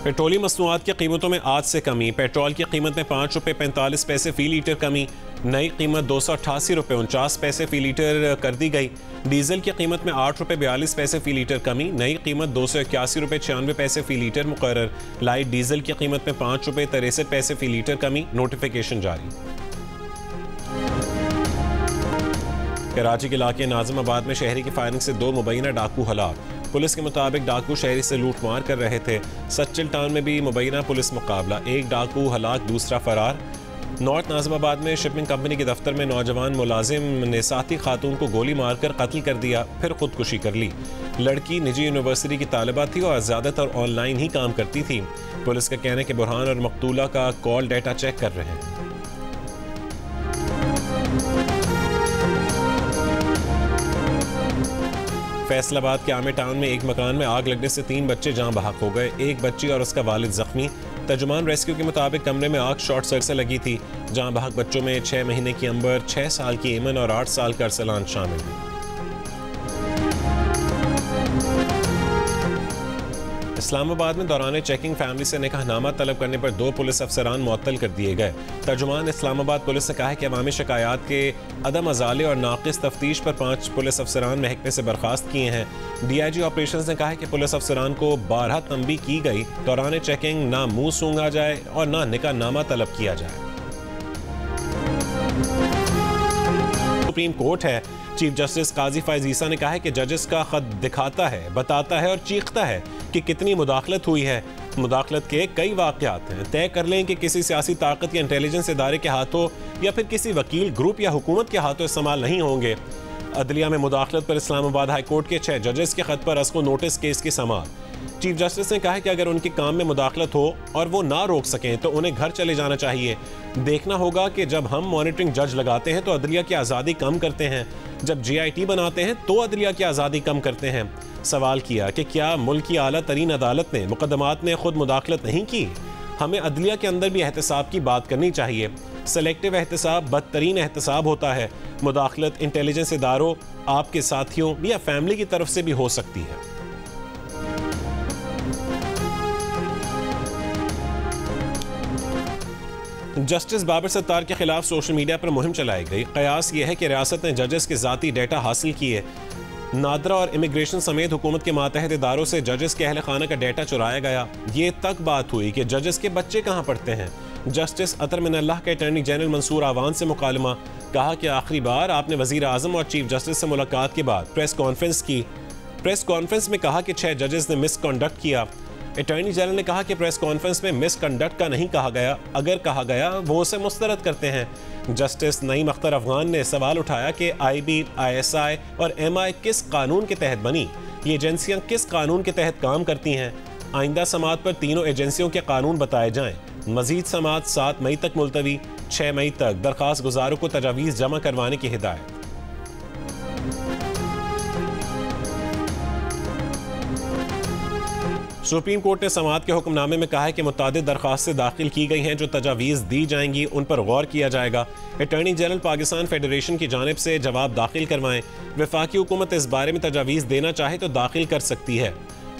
Petroleum मसनूआत की कीमतों में आज से कमी। पेट्रोल की कीमत में 5 रुपये 45 पैसे फ़ी लीटर कमी। नई कीमत 288 रुपये 49 पैसे फ़ी लीटर कर दी गई। डीजल की कीमत में 8 रुपये 42 पैसे फ़ी लीटर कमी। नई कीमत 281 रुपये 96 पैसे फ़ी लीटर मुकर्रर। लाइट डीजल की कीमत में 5 रुपये 63 पैसे फ़ी लीटर कमी। नोटिफिकेशन जारी। कराची के इलाके नाज़िमाबाद में शहरी की फायरिंग से 2 मुबैना डाकू हलाक। पुलिस के मुताबिक डाकू शहरी से लूटमार कर रहे थे। सचिल टाउन में भी मुबैना पुलिस मुकाबला, एक डाकू हलाक दूसरा फरार। नॉर्थ नाज़िमाबाद में शिपिंग कंपनी के दफ्तर में नौजवान मुलाजिम ने साथी खातून को गोली मारकर कत्ल कर दिया, फिर खुदकुशी कर ली। लड़की निजी यूनिवर्सिटी की तालिबा थी और ज़्यादातर ऑनलाइन ही काम करती थी। पुलिस का कहना है कि बुरहान और मकतूला का कॉल डेटा चेक कर रहे हैं। फैसलाबाद के आमिर टाउन में एक मकान में आग लगने से 3 बच्चे जान बहक हो गए। एक बच्ची और उसका वालिद जख्मी। तर्जुमान रेस्क्यू के मुताबिक कमरे में आग शॉर्ट सर्किट से लगी थी। जान बहक बच्चों में 6 महीने की अंबर, 6 साल की एमन और 8 साल का अरसलान शामिल है। इस्लामाबाद में दौरान चेकिंग फैमिली से निकाहनामा तलब करने पर 2 पुलिस अफसरान मुअत्तल कर दिए गए। तर्जुमान इस्लामाबाद पुलिस ने कहा है कि अवामी शिकायत के अदम अजाले और नाकिस तफ्तीश पर 5 पुलिस अफसरान महकमे से बर्खास्त किए हैं। DIG ऑपरेशंस ने कहा है कि पुलिस अफसरान को 12 तंबीह की गई, दौरान चेकिंग ना मुंह सूंघा जाए और ना निकाहनामा तलब किया जाए। सुप्रीम कोर्ट है। चीफ जस्टिस काजी फायज ईसा ने कहा है कि जजेस का खत दिखाता है, बताता है और चीखता है कि कितनी मुदाखलत हुई है। मुदाखलत के कई वाक़यात हैं। तय कर लें कि किसी सियासी ताकत या इंटेलिजेंस इदारे के हाथों या फिर किसी वकील ग्रुप या हुकूमत के हाथों इस्तेमाल नहीं होंगे। अदलिया में मुदाखलत पर इस्लामाबाद हाई कोर्ट के 6 जजेस के खत पर अस्को नोटिस केस की समाअत। चीफ जस्टिस ने कहा है कि अगर उनके काम में मुदाखलत हो और वो ना रोक सकें तो उन्हें घर चले जाना चाहिए। देखना होगा कि जब हम मॉनिटरिंग जज लगाते हैं तो अदलिया की आज़ादी कम करते हैं, जब GIT बनाते हैं तो अदलिया की आज़ादी कम करते हैं। सवाल किया कि क्या मुल्क की आला तरीन अदालत ने मुकदमात में खुद मुदाखलत नहीं की? हमें अदलिया के अंदर भी एहतसाब की बात करनी चाहिए। सेलेक्टिव एहतसाब बदतरीन एहतसाब होता है। मुदाखलत इंटेलिजेंस इदारों, आपके साथियों या फैमिली की तरफ से भी हो सकती है। जस्टिस बाबर सत्तार के खिलाफ सोशल मीडिया पर मुहिम चलाई गई। कयास यह है कि रियासत ने जजेस के ज़ाती डेटा हासिल किए। नादरा और इमिग्रेशन समेत हुकूमत के मातहत इदारों से जजेस के अहल खाना का डेटा चुराया गया। ये तक बात हुई कि जजेस के बच्चे कहाँ पढ़ते हैं। जस्टिस अतर मिनल्लाह के अटॉर्नी जनरल मंसूर आवान से मुकालमा, कहा कि आखिरी बार आपने वज़ीर आज़म और चीफ जस्टिस से मुलाकात के बाद प्रेस कॉन्फ्रेंस की। प्रेस कॉन्फ्रेंस में कहा कि 6 जजेस ने मिसकंडक्ट किया। अटॉर्नी जनरल ने कहा कि प्रेस कॉन्फ्रेंस में मिसकंडक्ट का नहीं कहा गया, अगर कहा गया वो उसे मुस्तरद करते हैं। जस्टिस नईम अख्तर अफगान ने सवाल उठाया कि IB, ISI और MI किस कानून के तहत बनी, ये एजेंसियां किस कानून के तहत काम करती हैं। आइंदा समाअत पर तीनों एजेंसियों के कानून बताए जाएं। मजीद समाअत 7 मई तक मुलतवी, 6 मई तक दरख्वास्त गुजारों को तजावीज़ जमा करवाने की हिदायत। सुप्रीम कोर्ट ने समाअत के हुक्मनामे में कहा है कि मुतादिद दरख्वास्तें दाखिल की गई हैं जो तजावीज़ दी जाएंगी, उन पर गौर किया जाएगा। अटॉर्नी जनरल पाकिस्तान फेडरेशन की जानिब से जवाब दाखिल करवाएं। वफाकी हुकूमत इस बारे में तजावीज़ देना चाहे तो दाखिल कर सकती है।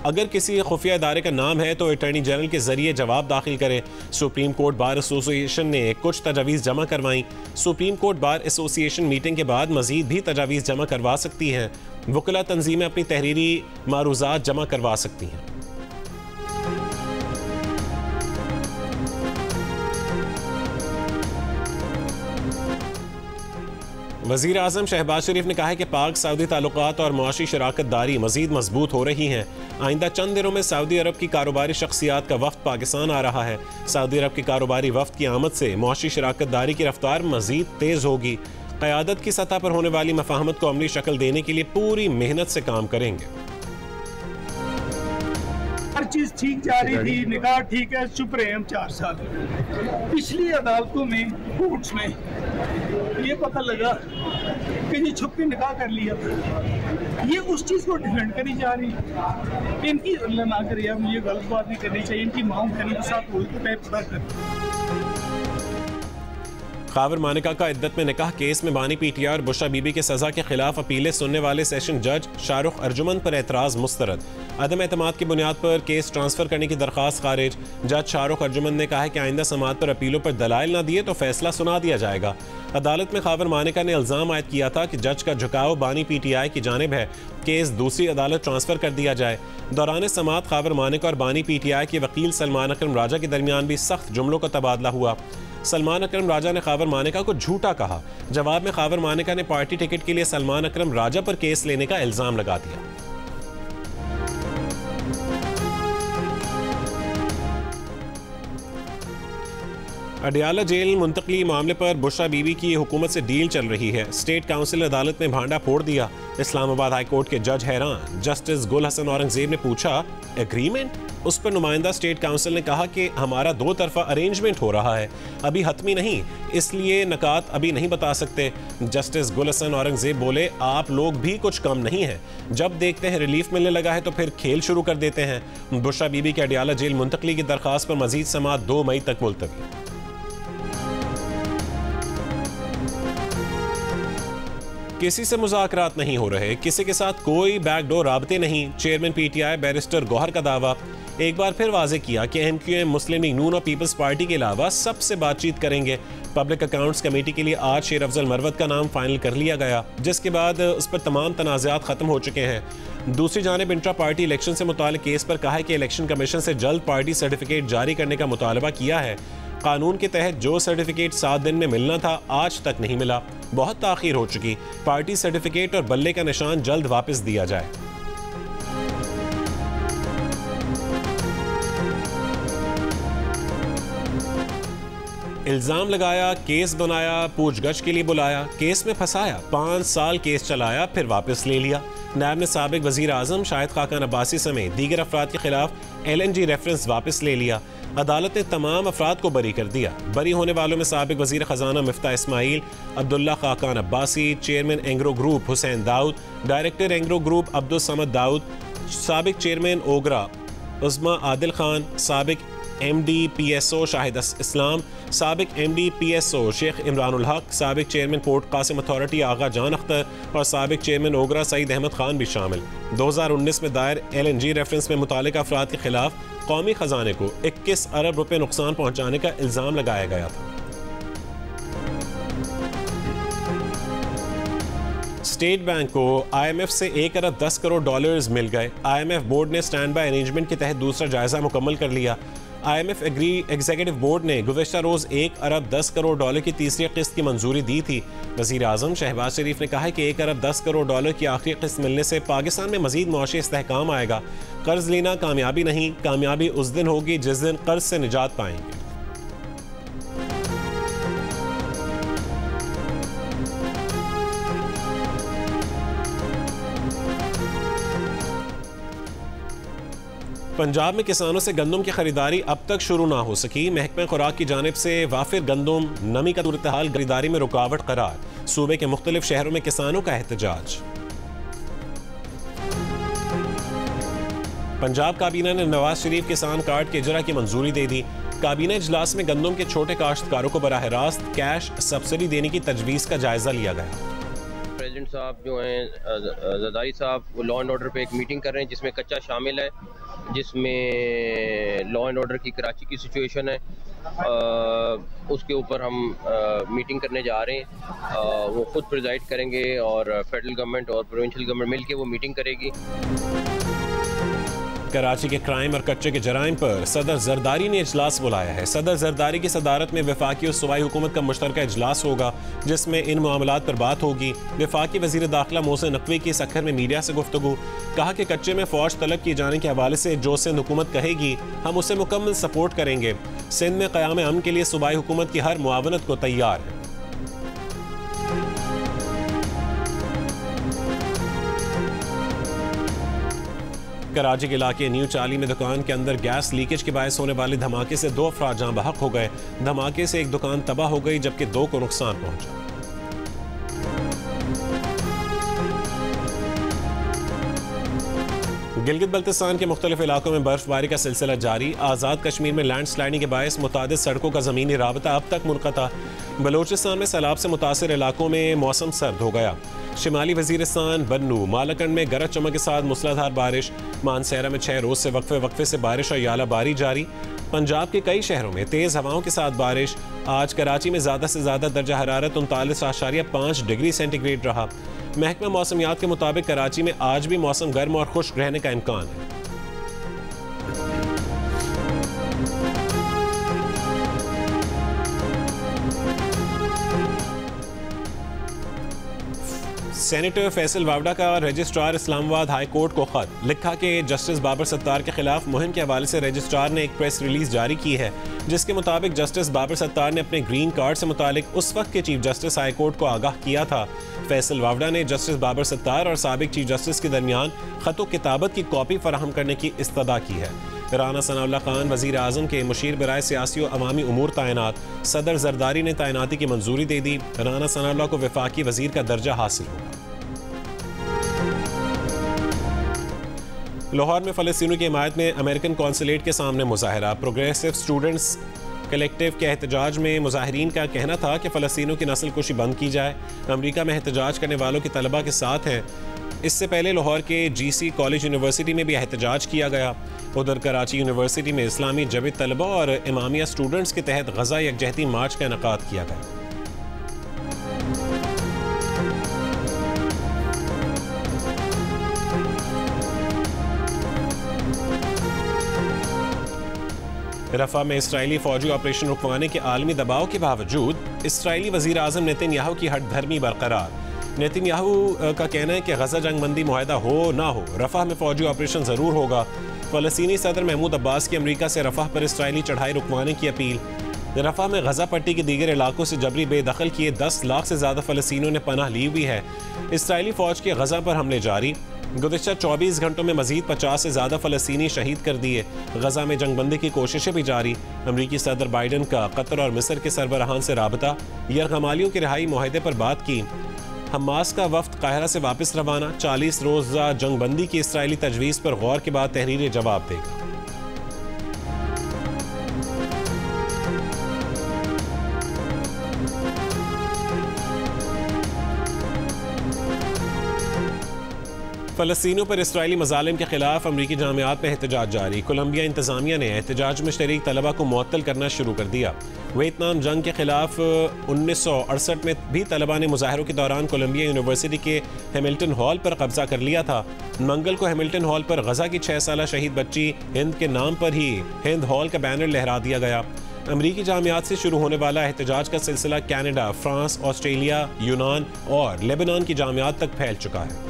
अगर किसी खुफिया इदारे का नाम है तो अटॉर्नी जनरल के जरिए जवाब दाखिल करें। सुप्रीम कोर्ट बार एसोसिएशन ने कुछ तजावीज़ जमा करवाई। Supreme court bar association meeting के बाद मजीद भी तजावीज़ जमा करवा सकती हैं। वकला तंजीमें अपनी तहरीरी मारूज़ात जमा करवा सकती हैं। वज़ीर आज़म शहबाज शरीफ ने कहा है कि पाक सऊदी ताल्लुकात और मुआशी शराकत दारी मज़ीद मजबूत हो रही हैं। आइंदा चंद दिनों में सऊदी अरब की कारोबारी शख्सियात का वफ्द पाकिस्तान आ रहा है। सऊदी अरब की कारोबारी वफ्द की आमद से मुआशी शराकत दारी की रफ्तार मज़ीद तेज़ होगी। क़यादत की सतह पर होने वाली मफाहमत को अमली शक्ल देने के लिए पूरी मेहनत से काम करेंगे। हर चीज ठीक जा रही थी, निकाह ठीक है, चुप रहे हम 4 साल। पिछली अदालतों में, कोर्ट्स में ये पता लगा कि ये छुप के निकाह कर लिया। ये उस चीज को डिफेंड करी जा रही। इनकी अल्लाह ना करे, अब ये गलत बात नहीं करनी चाहिए। इनकी मांग करने के साथ वही तो पता कर। खावर मानिका का इद्दत में निकाह केस में बानी पीटीआई और बुशरा बीबी के सजा के खिलाफ अपीलें सुनने वाले सेशन जज शाहरुख अर्जुमन पर एतराज़ मुस्तरद। अदम एतमाद की बुनियाद पर केस ट्रांसफर करने की दरख्वास्त खारिज। जज शाहरुख अर्जुमन ने कहा है कि आइंदा समाअत पर अपीलों पर दलाइल न दिए तो फैसला सुना दिया जाएगा। अदालत में खावर मानिका ने इल्ज़ाम आयद किया था कि जज का झुकाव बानी पीटीआई की जानिब है, केस दूसरी अदालत ट्रांसफर कर दिया जाए। दौरान समाअत खावर मानिका और बानी पीटीआई के वकील सलमान अकरम राजा के दरमियान भी सख्त जुमलों का तबादला हुआ। सलमान अकरम राजा ने खावर मानिका को झूठा कहा। जवाब में खावर मानिका ने पार्टी टिकट के लिए सलमान अकरम राजा पर केस लेने का इल्जाम लगा दिया। अडियाला जेल मुंतकली मामले पर बुशरा बीबी की हुकूमत से डील चल रही है। स्टेट काउंसिल अदालत में भांडा फोड़ दिया। इस्लामाबाद हाई कोर्ट के जज हैरान। जस्टिस गुल हसन औरंगजेब ने पूछा, एग्रीमेंट? उस पर नुमाइंदा स्टेट काउंसिल ने कहा कि हमारा दो तरफा अरेंजमेंट हो रहा है, अभी हतमी नहीं, इसलिए नकात अभी नहीं बता सकते। जस्टिस गुल हसन औरंगजेब बोले, आप लोग भी कुछ कम नहीं हैं, जब देखते हैं रिलीफ मिलने लगा है तो फिर खेल शुरू कर देते हैं। बुशरा बीबी के अडियाला जेल मुंतकली की दरखास्त पर मजीद समाअत 2 मई तक मुलतवी। किसी से मुज़ाकरात नहीं हो रहे, किसी के साथ कोई बैकडोर राबते नहीं। चेयरमैन पीटीआई बैरिस्टर गौहर का दावा। एक बार फिर वाज़े किया कि एमक्यूएम, मुस्लिम लीग नून और पीपल्स पार्टी के अलावा सबसे बातचीत करेंगे। पब्लिक अकाउंट्स कमेटी के लिए आज शेर अफजल मरवत का नाम फाइनल कर लिया गया, जिसके बाद उस पर तमाम तनाज़ात खत्म हो चुके हैं। दूसरी जानिब इंट्रा पार्टी इलेक्शन से मुताल्लिक़ केस पर कहा है कि इलेक्शन कमीशन से जल्द पार्टी सर्टिफिकेट जारी करने का मुतालबा किया है। कानून के तहत जो सर्टिफिकेट 7 दिन में मिलना था, आज तक नहीं मिला, बहुत ताख़ीर हो चुकी। पार्टी सर्टिफिकेट और बल्ले का निशान जल्द वापस दिया जाए। इल्जाम लगाया, केस बनाया, पूछगछ के लिए बुलाया, केस में फंसाया, 5 साल केस चलाया, फिर वापस ले लिया। नायब ने साबिक वजीर आजम शाहिद खाकान अब्बासी समेत दीगर अफराद के खिलाफ LNG रेफरेंस वापस ले लिया। अदालत ने तमाम अफराद को बरी कर दिया। बरी होने वालों में साबिक वजीर खजाना Miftah Ismail, Abdullah Khaqan Abbasi, chairman Engro group Hussain Dawood, director Engro group Abdul Samad Dawood, साबिक चेयरमैन ओगरा उस्मा आदिल खान, साबिक MD PSO शाहिद इस्लाम, साबिक MD PSO शेख इमरानुल हक, साबिक चेयरमैन पोर्ट कासिम अथॉरिटी आगा जान अख्तर और साबिक चेयरमैन ओगरा सईद अहमद खान भी शामिल। 2019 में दायर LNG रेफरेंस में मुतालिका अफराद के खिलाफ कौमी खजाने को 21 अरब रुपए नुकसान पहुंचाने का इल्ज़ाम लगाया गया था। स्टेट बैंक को IMF से 1 अरब 10 करोड़ डॉलर्स मिल गए। IMF बोर्ड ने स्टैंड बाय अरेंजमेंट के तहत दूसरा जायजा मुकम्मल कर लिया। IMF एग्जीक्यूटिव बोर्ड ने गुज़िश्ता रोज़ 1 अरब 10 करोड़ डॉलर की तीसरी किस्त की मंजूरी दी थी। वज़ीर आज़म शहबाज शरीफ ने कहा है कि 1 अरब 10 करोड़ डॉलर की आखिरी किस्त मिलने से पाकिस्तान में मज़ीद मुआशी इस्तेहकाम आएगा। कर्ज लेना कामयाबी नहीं, कामयाबी उस दिन होगी जिस दिन कर्ज से निजात पाएंगे। पंजाब में किसानों से गंदम की खरीदारी अब तक शुरू ना हो सकी। महकमा खुराक की जानिब से वाफिर गंदम नमी का सूरत-ए-हाल खरीदारी में रुकावट करार। सूबे के मुख्तलिफ शहरों में किसानों का एहतजाज। पंजाब काबीना ने नवाज शरीफ किसान कार्ड के इजरा की मंजूरी दे दी। काबीना इजलास में गंदम के छोटे काश्तकारों को बराह रास्त कैश सब्सिडी देने की तजवीज़ का जायजा लिया गया। प्रेसिडेंट साहब जो हैं जरदारी साहब, वो लॉ एंड ऑर्डर पे एक मीटिंग कर रहे हैं जिसमें कच्चा शामिल है, जिसमें लॉ एंड ऑर्डर की कराची की सिचुएशन है, उसके ऊपर हम मीटिंग करने जा रहे हैं। वो खुद प्रिजाइड करेंगे और फेडरल गवर्नमेंट और प्रोविंशियल गवर्नमेंट मिलके वो मीटिंग करेगी। कराची के क्राइम और कच्चे के जराइम पर सदर जरदारी ने इजलास बुलाया है। सदर जरदारी की सदारत में वफाकी और सूबाई हुकूमत का मुश्तरका इजलास होगा, जिसमें इन मामलात पर बात होगी। वफाकी वजीर दाखिला मोहसिन नकवी की सक्खर में मीडिया से गुफ्तगू। कहा कि कच्चे में फौज तलब किए जाने के हवाले से जो सिंध हुकूमत कहेगी हम उसे मुकम्मल सपोर्ट करेंगे। सिंध में क़याम अमन के लिए सूबाई हुकूमत की हर मुआवनत को तैयार है। कराची के इलाके न्यू चाली में दुकान के अंदर गैस लीकेज के बायस होने वाले धमाके से 2 अफराद जान बहक हो गए। धमाके से एक दुकान तबाह हो गई जबकि 2 को नुकसान पहुंचा। गिलगित बल्तिस्तान के मुख्तलिफ इलाकों में बर्फबारी का सिलसिला जारी। आज़ाद कश्मीर में लैंड स्लाइडिंग के बायस मुतादिद सड़कों का ज़मीनी राबता अब तक मुनक़ता। बलोचिस्तान में सैलाब से मुतासिर इलाकों में मौसम सर्द हो गया। शिमाली वज़ीरिस्तान, बन्नू, मालाकंड में गरज चमक के साथ मूसलाधार बारिश। मानसेरा में 6 रोज़ से वक्फे से बारिश और यालाबारी जारी। पंजाब के कई शहरों में तेज़ हवाओं के साथ बारिश। आज कराची में ज़्यादा से ज़्यादा दर्जा हरारत 39.5 डिग्री सेंटीग्रेड रहा। महकमा मौसमियात के मुताबिक कराची में आज भी मौसम गर्म और खुश्क रहने का इम्कान है। सेनेटर फैसल वावडा का रजिस्ट्रार इस्लामाबाद हाई कोर्ट को खत लिखा कि जस्टिस बाबर सत्तार के खिलाफ मुहिम के हवाले से रजिस्ट्रार ने एक प्रेस रिलीज जारी की है, जिसके मुताबिक जस्टिस बाबर सत्तार ने अपने ग्रीन कार्ड से मुतालिक उस वक्त के चीफ जस्टिस हाई कोर्ट को आगाह किया था। फैसल वावडा ने जस्टिस बाबर सत्तार और साबिक चीफ जस्टिस के दरमियान खतो किताबत की कॉपी फराहम करने की इस्तदा की है। राना सनाउल्लाह खान वज़ीर आज़म के मुशीर बराए सियासी और अवामी उमूर तैनात। सदर जरदारी ने तैनाती की मंजूरी दे दी। राना सनाउल्लाह को वफाकी वज़ीर का दर्जा हासिल होगा। लाहौर में फ़लस्तीनियों की हिमायत में अमेरिकन कौंसलेट के सामने मुजाहरा। प्रोग्रेसिव स्टूडेंट्स कलेक्टिव के एहतजाज में मुजाहिरीन का कहना था कि फ़लस्तीनियों की नस्ल कुशी बंद की जाए। अमेरिका में एहतजाज करने वालों की तलबा के साथ हैं। इससे पहले लाहौर के GC कॉलेज यूनिवर्सिटी में भी एहतजाज किया गया। उधर कराची यूनिवर्सिटी में इस्लामी जबित तलबा और इमामिया स्टूडेंट्स के तहत गज़ा यकजहती मार्च का इनेकाद किया गया। रफ़ा में इसराइली फ़ौजी ऑपरेशन रुकवाने के आलमी दबाव के बावजूद इसराइली वज़ीर आज़म नेतन्याहू की हठधर्मी बरकरार। नेतन्याहू का कहना है कि गज़ा जंगबंदी मुआहदा हो ना हो, रफ़ा में फ़ौजी ऑपरेशन ज़रूर होगा। फ़लस्तीनी सदर महमूद अब्बास की अमरीका से रफ़ा पर इसराइली चढ़ाई रुकवाने की अपील। रफ़ा में गज़ा पट्टी के दीगर इलाकों से जबरी बेदखल किए 10 लाख से ज़्यादा फ़लस्तीनियों ने पनाह ली हुई है। इसराइली फ़ौज के गज़ा पर हमले जारी। गुज़िश्ता 24 घंटों में मज़ीद 50 से ज़्यादा फ़लस्तीनी शहीद कर दिए। गज़ा में जंगबंदी की कोशिशें भी जारी। अमरीकी सदर बाइडन का कतर और मिस्र के सरबराहान से राबता। यरगमालियों की रिहाई मुआहदे पर बात की। हमास का वफ्द काहिरा से वापस रवाना। 40 रोज़ा जंगबंदी की इसराइली तजवीज़ पर गौर के बाद तहरीर जवाब देगा। फ़लस्तीनियों पर इसराइली मज़ालिम के खिलाफ अमरीकी जामियात में एहतजाज जारी। कोलंबिया इंतज़ामिया ने एहतजाज में शरीक तलबा को मुअत्तल करना शुरू कर दिया। वियतनाम जंग के खिलाफ 1968 में भी तलबा ने मुजाहरों के दौरान कोलंबिया यूनिवर्सिटी के हैमिल्टन हॉल पर कब्जा कर लिया था। मंगल को हैमिल्टन हॉल पर गज़ा की 6 साला शहीद बच्ची हिंद के नाम पर ही हिंद हॉल का बैनर लहरा दिया गया। अमरीकी जामियात से शुरू होने वाला एहतजाज का सिलसिला कैनेडा, फ्रांस, ऑस्ट्रेलिया, यूनान और लेबनान की जामियात तक फैल चुका है।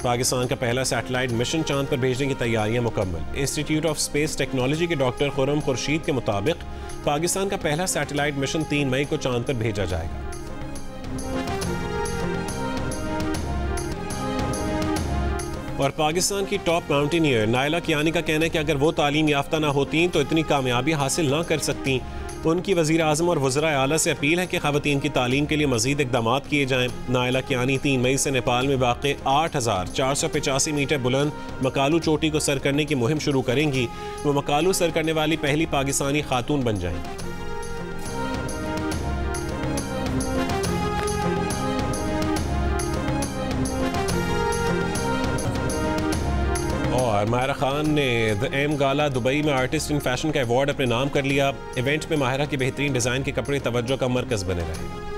पाकिस्तान का पहला सैटेलाइट मिशन चांद पर भेजने की तैयारियां मुकम्मल। इंस्टीट्यूट ऑफ स्पेस टेक्नोलॉजी के डॉक्टर खुर्रम खुर्शीद के मुताबिक पाकिस्तान का पहला सैटेलाइट मिशन 3 मई को चांद पर भेजा जाएगा। और पाकिस्तान की टॉप माउंटेनियर नायला कियानी का कहना है कि अगर वो तालीम याफ्ता ना होती तो इतनी कामयाबी हासिल ना कर सकती। उनकी वज़ीर आज़म और वज़राए आला से अपील है कि ख़वातीन की तालीम के लिए मज़ीद इक़दाम किए जाएँ। नायला कियानी 3 मई से नेपाल में वाक़ 8485 मीटर बुलंद मकालू चोटी को सर करने की मुहिम शुरू करेंगी। वो मकालू सर करने वाली पहली पाकिस्तानी खातून बन जाएंगी। और माहिरा खान ने द एम गाला दुबई में आर्टिस्ट इन फैशन का अवार्ड अपने नाम कर लिया। इवेंट में माहिरा की बेहतरीन डिज़ाइन के कपड़े तवज्जो का मरकज़ बने रहे।